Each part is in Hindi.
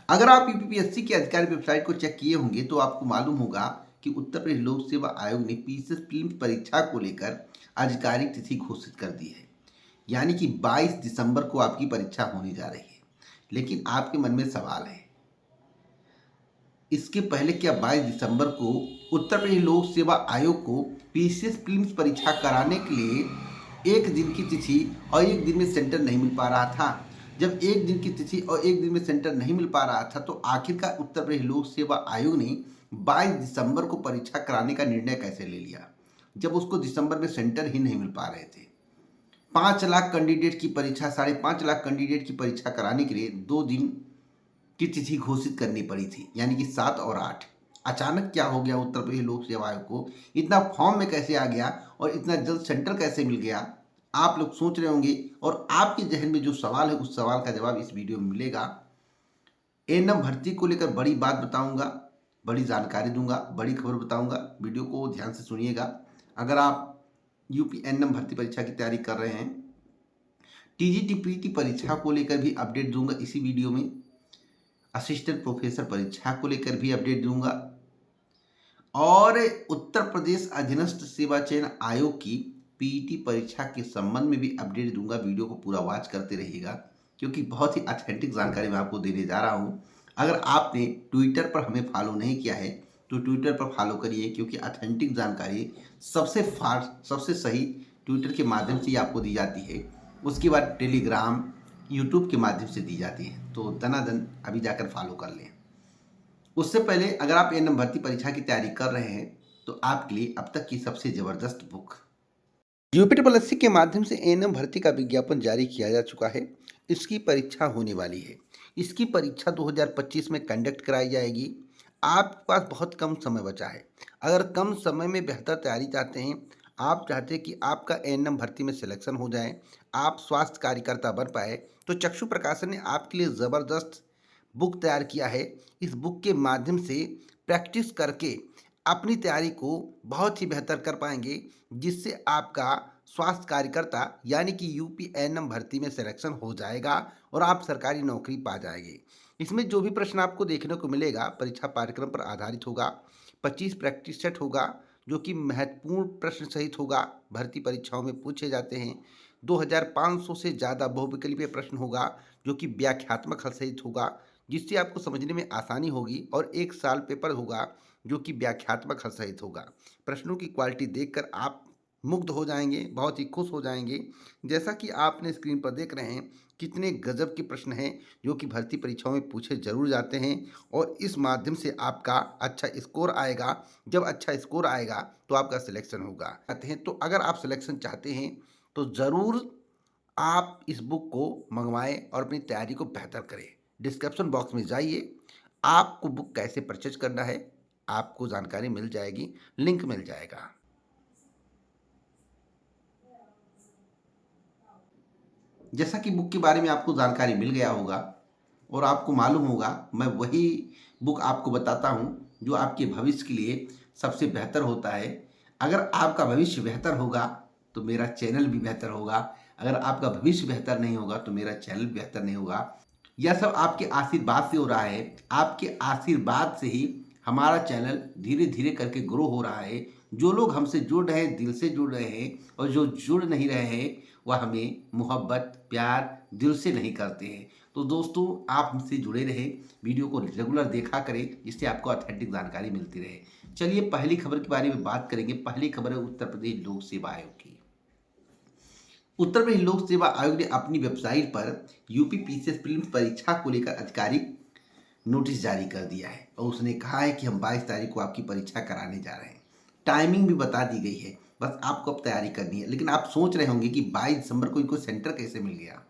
अगर आप यूपीपीएससी की आधिकारिक वेबसाइट को चेक किए होंगे तो आपको मालूम होगा कि उत्तर प्रदेश लोक सेवा आयोग ने पीसीएस प्रीलिम्स परीक्षा को लेकर आधिकारिक तिथि घोषित कर दी है। यानी कि 22 दिसंबर को आपकी परीक्षा होने जा रही है। लेकिन आपके मन में सवाल है, इसके पहले क्या 22 दिसंबर को उत्तर प्रदेश लोक सेवा आयोग को पीसीएस प्रीलिम्स परीक्षा कराने के लिए एक दिन की तिथि और एक दिन में सेंटर नहीं मिल पा रहा था? जब एक दिन की तिथि और एक दिन में सेंटर नहीं मिल पा रहा था तो आखिरकार उत्तर प्रदेश लोक सेवा आयोग ने 22 दिसंबर को परीक्षा कराने का निर्णय कैसे ले लिया, जब उसको दिसंबर में सेंटर ही नहीं मिल पा रहे थे? 5 लाख कैंडिडेट की परीक्षा, 5.5 लाख कैंडिडेट की परीक्षा कराने के लिए 2 दिन की तिथि घोषित करनी पड़ी थी, यानी कि 7 और 8। अचानक क्या हो गया उत्तर प्रदेश लोक सेवा आयोग को? इतना फॉर्म में कैसे आ गया और इतना जल्द सेंटर कैसे मिल गया? आप लोग सोच रहे होंगे और आपके जहन में जो सवाल है उस सवाल का जवाब इस वीडियो में मिलेगा। एएनएम भर्ती को लेकर बड़ी बात बताऊंगा, बड़ी जानकारी दूंगा, बड़ी खबर बताऊंगा। वीडियो को ध्यान से सुनिएगा। अगर आप यूपी एएनएम भर्ती परीक्षा की तैयारी कर रहे हैं, टीजीटी पीटी परीक्षा को लेकर भी अपडेट दूंगा इसी वीडियो में। असिस्टेंट प्रोफेसर परीक्षा को लेकर भी अपडेट दूंगा और उत्तर प्रदेश अधीनस्थ सेवा चयन आयोग की पीईटी परीक्षा के संबंध में भी अपडेट दूंगा। वीडियो को पूरा वॉच करते रहिएगा क्योंकि बहुत ही ऑथेंटिक जानकारी मैं आपको देने जा रहा हूं। अगर आपने ट्विटर पर हमें फॉलो नहीं किया है तो ट्विटर पर फॉलो करिए, क्योंकि ऑथेंटिक जानकारी सबसे फास्ट, सबसे सही ट्विटर के माध्यम से ही आपको दी जाती है। उसके बाद टेलीग्राम, यूट्यूब के माध्यम से दी जाती है। तो दनादन अभी जाकर फॉलो कर लें। उससे पहले अगर आप एएनएम भर्ती परीक्षा की तैयारी कर रहे हैं तो आपके लिए अब तक की सबसे जबरदस्त बुक, यूपीपीएससी के माध्यम से एएनएम भर्ती का विज्ञापन जारी किया जा चुका है। इसकी परीक्षा होने वाली है। इसकी परीक्षा 2025 में कंडक्ट कराई जाएगी। आपके पास बहुत कम समय बचा है। अगर कम समय में बेहतर तैयारी चाहते हैं, आप चाहते हैं कि आपका एएनएम भर्ती में सिलेक्शन हो जाए, आप स्वास्थ्य कार्यकर्ता बन पाए, तो चक्षु प्रकाशन ने आपके लिए ज़बरदस्त बुक तैयार किया है। इस बुक के माध्यम से प्रैक्टिस करके अपनी तैयारी को बहुत ही बेहतर कर पाएंगे, जिससे आपका स्वास्थ्य कार्यकर्ता यानी कि यूपी एएनएम भर्ती में सिलेक्शन हो जाएगा और आप सरकारी नौकरी पा जाएंगे। इसमें जो भी प्रश्न आपको देखने को मिलेगा परीक्षा पाठ्यक्रम पर आधारित होगा। 25 प्रैक्टिस सेट होगा जो कि महत्वपूर्ण प्रश्न सहित होगा, भर्ती परीक्षाओं में पूछे जाते हैं। 2500 से ज़्यादा बहुविकल्पीय प्रश्न होगा जो कि व्याख्यात्मक हल सहित होगा, जिससे आपको समझने में आसानी होगी। और 1 साल पेपर होगा जो कि व्याख्यात्मक हल सहित होगा। प्रश्नों की क्वालिटी देखकर आप मुग्ध हो जाएंगे, बहुत ही खुश हो जाएंगे। जैसा कि आपने स्क्रीन पर देख रहे हैं, कितने गजब के प्रश्न हैं जो कि भर्ती परीक्षाओं में पूछे जरूर जाते हैं और इस माध्यम से आपका अच्छा स्कोर आएगा। जब अच्छा स्कोर आएगा तो आपका सिलेक्शन होगा। चाहते हैं तो अगर आप सिलेक्शन चाहते हैं तो ज़रूर आप इस बुक को मंगवाएं और अपनी तैयारी को बेहतर करें। डिस्क्रिप्शन बॉक्स में जाइए, आपको बुक कैसे परचेज करना है आपको जानकारी मिल जाएगी, लिंक मिल जाएगा। जैसा कि बुक के बारे में आपको जानकारी मिल गया होगा और आपको मालूम होगा, मैं वही बुक आपको बताता हूं जो आपके भविष्य के लिए सबसे बेहतर होता है। अगर आपका भविष्य बेहतर होगा तो मेरा चैनल भी बेहतर होगा। अगर आपका भविष्य बेहतर नहीं होगा तो मेरा चैनल बेहतर नहीं होगा। यह सब आपके आशीर्वाद से हो रहा है। आपके आशीर्वाद से ही हमारा चैनल धीरे धीरे करके ग्रो हो रहा है। जो लोग हमसे जुड़ रहे हैं, दिल से जुड़ रहे हैं, और जो जुड़ नहीं रहे हैं वह हमें मोहब्बत, प्यार दिल से नहीं करते हैं। तो दोस्तों, आप हमसे जुड़े रहे, वीडियो को रेगुलर देखा करें, जिससे आपको ऑथेंटिक जानकारी मिलती रहे। चलिए पहली खबर के बारे में बात करेंगे। पहली खबर है उत्तर प्रदेश लोक सेवा आयोग की। उत्तर प्रदेश लोक सेवा आयोग ने अपनी वेबसाइट पर यूपी पीसीएस प्रीलिम्स परीक्षा को लेकर आधिकारिक नोटिस जारी कर दिया है और उसने कहा है कि हम 22 तारीख को आपकी परीक्षा कराने जा रहे हैं। टाइमिंग भी बता दी गई है, बस आपको अब तैयारी करनी है। लेकिन आप सोच रहे होंगे कि 22 दिसंबर को इनको सेंटर कैसे मिल गया,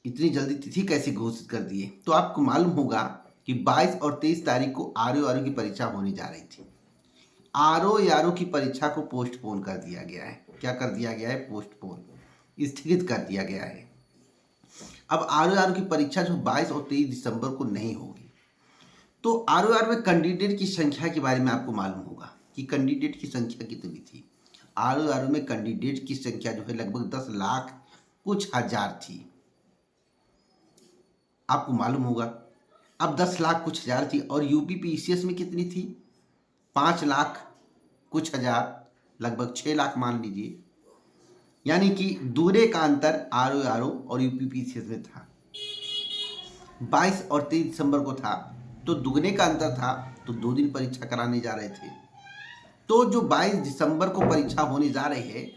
इतनी जल्दी तिथि कैसे घोषित कर दिए? तो आपको मालूम होगा कि 22 और 23 तारीख को आरओ की परीक्षा होने जा रही थी। आरओ की परीक्षा को पोस्टपोन कर दिया गया है। क्या कर दिया गया है? पोस्टपोन, स्थगित कर दिया गया है। अब आरओ की परीक्षा जो 22 और 23 दिसंबर को नहीं होगी। तो आरओ में कैंडिडेट की संख्या के बारे में आपको मालूम होगा कि कैंडिडेट की संख्या कितनी थी। आरओ में कैंडिडेट की संख्या जो है लगभग 10 लाख कुछ हजार थी। आपको मालूम होगा अब 10 लाख कुछ हज़ार थी और यूपी पीसीएस में कितनी थी? 5 लाख कुछ हज़ार, लगभग 6 लाख मान लीजिए। यानी कि दूरे का अंतर आरओ और यूपी पीसीएस में था। 22 और 23 दिसंबर को था तो दुगने का अंतर था, तो 2 दिन परीक्षा कराने जा रहे थे। तो जो 22 दिसंबर को परीक्षा होने जा रही है,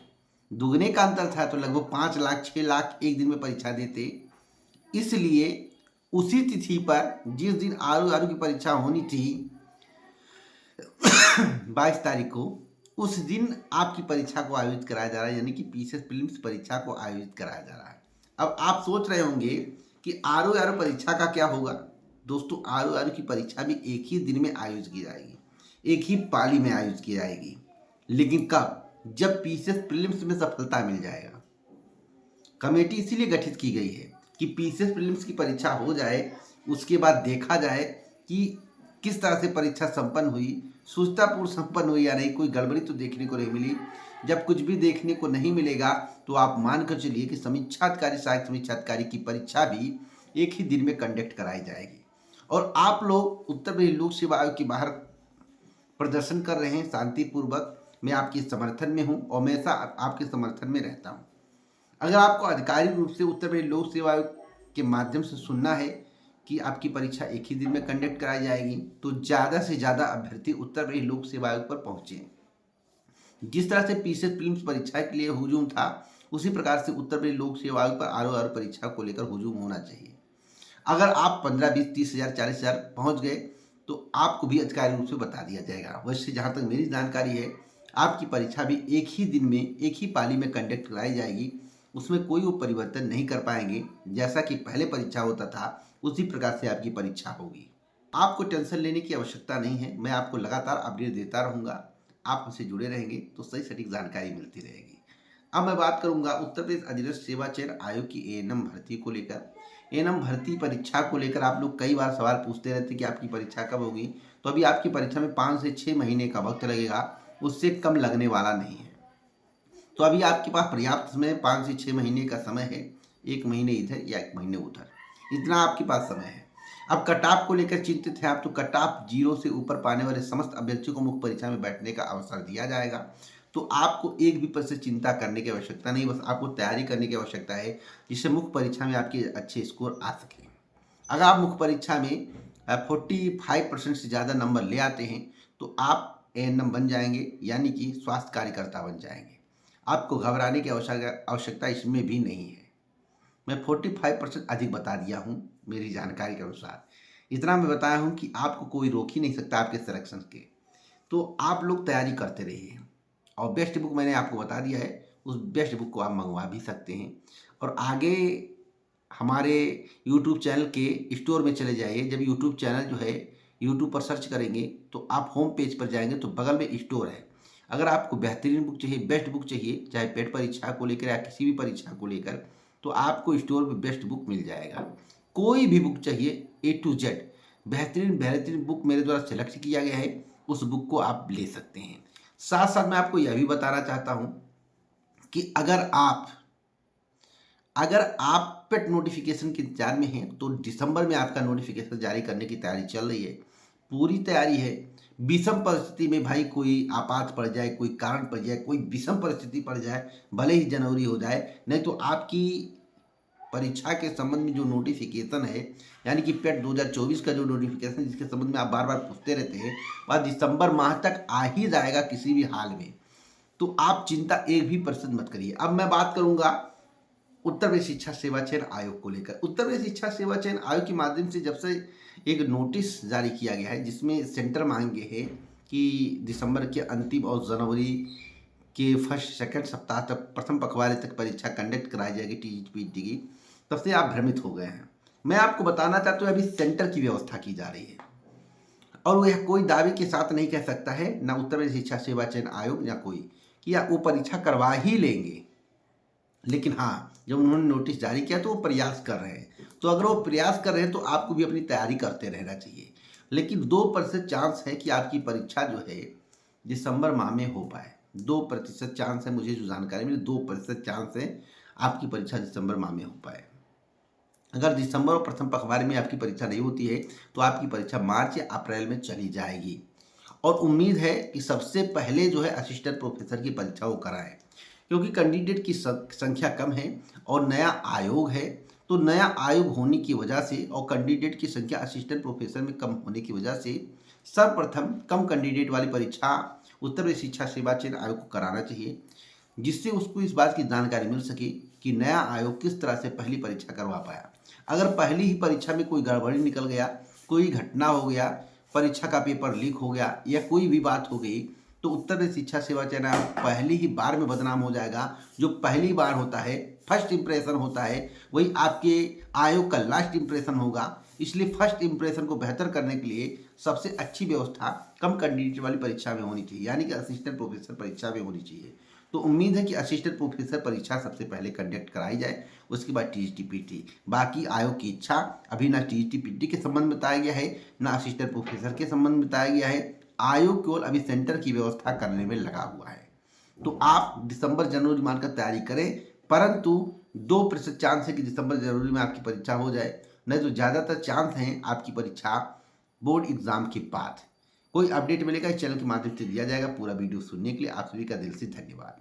दुगने का अंतर था, तो लगभग 5 लाख 6 लाख एक दिन में परीक्षा देते। इसलिए उसी तिथि पर जिस दिन आरओ की परीक्षा होनी थी 22 तारीख को, उस दिन आपकी परीक्षा को आयोजित कराया जा रहा है, यानी कि पीसीएस प्रीलिम्स परीक्षा को आयोजित कराया जा रहा है। अब आप सोच रहे होंगे कि आरओ परीक्षा का क्या होगा। दोस्तों, आरओ की परीक्षा भी एक ही दिन में आयोजित की जाएगी, एक ही पाली में आयोजित की जाएगी। लेकिन कब? जब पीसीएस प्रीलिम्स में सफलता मिल जाएगा। कमेटी इसीलिए गठित की गई है कि पीसीएस प्रीलिम्स की परीक्षा हो जाए, उसके बाद देखा जाए कि किस तरह से परीक्षा संपन्न हुई, सुचारूपूर्ण संपन्न हुई या नहीं, कोई गड़बड़ी तो देखने को नहीं मिली। जब कुछ भी देखने को नहीं मिलेगा तो आप मानकर चलिए कि समीक्षाधिकारी, सहायक समीक्षाधिकारी की परीक्षा भी एक ही दिन में कंडक्ट कराई जाएगी। और आप लोग उत्तर प्रदेश लोक सेवा आयोग के बाहर प्रदर्शन कर रहे हैं शांतिपूर्वक, मैं आपके समर्थन में हूँ और हमेशा आपके समर्थन में रहता हूँ। अगर आपको आधिकारिक रूप से उत्तर प्रदेश लोक सेवा आयोग के माध्यम से सुनना है कि आपकी परीक्षा एक ही दिन में कंडक्ट कराई जाएगी, तो ज़्यादा से ज़्यादा अभ्यर्थी उत्तर प्रदेश लोक सेवा आयोग पर पहुँचे। जिस तरह से पीसीएस प्रीलिम्स परीक्षा के लिए हुजूम था, उसी प्रकार से उत्तर प्रदेश लोक सेवा आयोग पर आरओ परीक्षा को लेकर हुजूम होना चाहिए। अगर आप 15, 20, 30 हज़ार, 40 हज़ार पहुँच गए तो आपको भी आधिकारिक रूप से बता दिया जाएगा। वैसे जहाँ तक मेरी जानकारी है, आपकी परीक्षा भी एक ही दिन में, एक ही पाली में कंडक्ट कराई जाएगी। उसमें कोई वो परिवर्तन नहीं कर पाएंगे। जैसा कि पहले परीक्षा होता था, उसी प्रकार से आपकी परीक्षा होगी। आपको टेंशन लेने की आवश्यकता नहीं है। मैं आपको लगातार अपडेट देता रहूँगा। आप मुझसे जुड़े रहेंगे तो सही सटीक जानकारी मिलती रहेगी। अब मैं बात करूंगा उत्तर प्रदेश अधीनस्थ सेवा चयन आयोग की एएनएम भर्ती को लेकर। एएनएम भर्ती परीक्षा को लेकर आप लोग कई बार सवाल पूछते रहते कि आपकी परीक्षा कब होगी। तो अभी आपकी परीक्षा में 5 से 6 महीने का वक्त लगेगा, उससे कम लगने वाला नहीं है। तो अभी आपके पास पर्याप्त समय, 5 से 6 महीने का समय है। 1 महीने इधर या 1 महीने उधर, इतना आपके पास समय है। अब कट ऑफ को लेकर चिंतित हैं आप, तो कट ऑफ 0 से ऊपर पाने वाले समस्त अभ्यर्थियों को मुख्य परीक्षा में बैठने का अवसर दिया जाएगा। तो आपको एक भी प्रतिशत चिंता करने की आवश्यकता नहीं, बस आपको तैयारी करने की आवश्यकता है, जिससे मुख्य परीक्षा में आपके अच्छे स्कोर आ सकें। अगर आप मुख्य परीक्षा में 45% से ज़्यादा नंबर ले आते हैं तो आप एएनएम बन जाएंगे, यानी कि स्वास्थ्य कार्यकर्ता बन जाएंगे। आपको घबराने की आवश्यकता इसमें भी नहीं है। मैं 45% अधिक बता दिया हूँ मेरी जानकारी के अनुसार। इतना मैं बताया हूँ कि आपको कोई रोक ही नहीं सकता आपके सिलेक्शन के। तो आप लोग तैयारी करते रहिए। और बेस्ट बुक मैंने आपको बता दिया है, उस बेस्ट बुक को आप मंगवा भी सकते हैं। और आगे हमारे यूट्यूब चैनल के स्टोर में चले जाइए। जब यूट्यूब चैनल जो है, यूट्यूब पर सर्च करेंगे तो आप होम पेज पर जाएंगे तो बगल में स्टोर है। अगर आपको बेहतरीन बुक चाहिए, बेस्ट बुक चाहिए, चाहे पेट परीक्षा को लेकर या किसी भी परीक्षा को लेकर, तो आपको स्टोर में बेस्ट बुक मिल जाएगा। कोई भी बुक चाहिए A to Z बेहतरीन बेहतरीन बुक मेरे द्वारा सेलेक्ट किया गया है, उस बुक को आप ले सकते हैं। साथ साथ मैं आपको यह भी बताना चाहता हूँ कि अगर आप पेट नोटिफिकेशन के इंतजार में हैं तो दिसंबर में आपका नोटिफिकेशन जारी करने की तैयारी चल रही है, पूरी तैयारी है। विषम परिस्थिति में भाई कोई आपात पड़ जाए, कोई कारण पड़ जाए, कोई विषम परिस्थिति पड़ जाए, भले ही जनवरी हो जाए, नहीं तो आपकी परीक्षा के संबंध में जो नोटिफिकेशन है, यानी कि पेट 2024 का जो नोटिफिकेशन जिसके संबंध में आप बार बार पूछते रहते हैं, वह दिसंबर माह तक आ ही जाएगा किसी भी हाल में। तो आप चिंता एक भी प्रतिशत मत करिए। अब मैं बात करूंगा उत्तर प्रदेश शिक्षा सेवा चयन आयोग को लेकर। उत्तर प्रदेश शिक्षा सेवा चयन आयोग के माध्यम से जब से एक नोटिस जारी किया गया है, जिसमें सेंटर मांगे हैं कि दिसंबर के अंतिम और जनवरी के फर्स्ट सेकंड सप्ताह तक, प्रथम पखवाड़े तक परीक्षा कंडक्ट कराई जाएगी टीजीटी की, तब से आप भ्रमित हो गए हैं। मैं आपको बताना चाहता हूँ अभी सेंटर की व्यवस्था की जा रही है और वह कोई दावे के साथ नहीं कह सकता है, ना उत्तर प्रदेश शिक्षा सेवा चयन आयोग या कोई, कि वो परीक्षा करवा ही लेंगे। लेकिन हाँ, जब उन्होंने नोटिस जारी किया तो वो प्रयास कर रहे हैं। तो अगर वो प्रयास कर रहे हैं तो आपको भी अपनी तैयारी करते रहना चाहिए। लेकिन 2% चांस है कि आपकी परीक्षा जो है दिसंबर माह में हो पाए। 2% चांस है, मुझे जो जानकारी मिली 2% चांस है आपकी परीक्षा दिसंबर माह में हो पाए। अगर दिसंबर और प्रथम पखवाड़े में आपकी परीक्षा नहीं होती है तो आपकी परीक्षा मार्च या अप्रैल में चली जाएगी। और उम्मीद है कि सबसे पहले जो है असिस्टेंट प्रोफेसर की परीक्षा वो कराएं, क्योंकि कैंडिडेट की संख्या कम है और नया आयोग है। तो नया आयोग होने की वजह से और कैंडिडेट की संख्या असिस्टेंट प्रोफेसर में कम होने की वजह से सर्वप्रथम कम कैंडिडेट वाली परीक्षा उत्तर प्रदेश शिक्षा सेवा चयन आयोग को कराना चाहिए, जिससे उसको इस बात की जानकारी मिल सके कि नया आयोग किस तरह से पहली परीक्षा करवा पाया। अगर पहली ही परीक्षा में कोई गड़बड़ी निकल गया, कोई घटना हो गया, परीक्षा का पेपर लीक हो गया या कोई भी बात हो गई, तो उत्तर प्रदेश शिक्षा सेवा चयन आयोग पहली ही बार में बदनाम हो जाएगा। जो पहली बार होता है, फर्स्ट इंप्रेशन होता है, वही आपके आयोग का लास्ट इंप्रेशन होगा। इसलिए फर्स्ट इंप्रेशन को बेहतर करने के लिए सबसे अच्छी व्यवस्था कम कैंडिडेट वाली परीक्षा में होनी चाहिए, यानी कि असिस्टेंट प्रोफेसर परीक्षा में होनी चाहिए। तो उम्मीद है कि असिस्टेंट प्रोफेसर परीक्षा सबसे पहले कंडक्ट कराई जाए, उसके बाद टीजीटी-पीटी। बाकी आयोग की इच्छा, अभी ना टीजीटी-पीटी के संबंध में बताया गया है, ना असिस्टेंट प्रोफेसर के संबंध में बताया गया है। आयोग केवल अभी सेंटर की व्यवस्था करने में लगा हुआ है। तो आप दिसंबर जनवरी मानकर तैयारी करें, परंतु 2% चांस है कि दिसंबर जनवरी में आपकी परीक्षा हो जाए, नहीं तो ज़्यादातर चांस हैं आपकी परीक्षा बोर्ड एग्जाम के बाद। कोई अपडेट मिलेगा इस चैनल के माध्यम से दिया जाएगा। पूरा वीडियो सुनने के लिए आप सभी का दिल से धन्यवाद।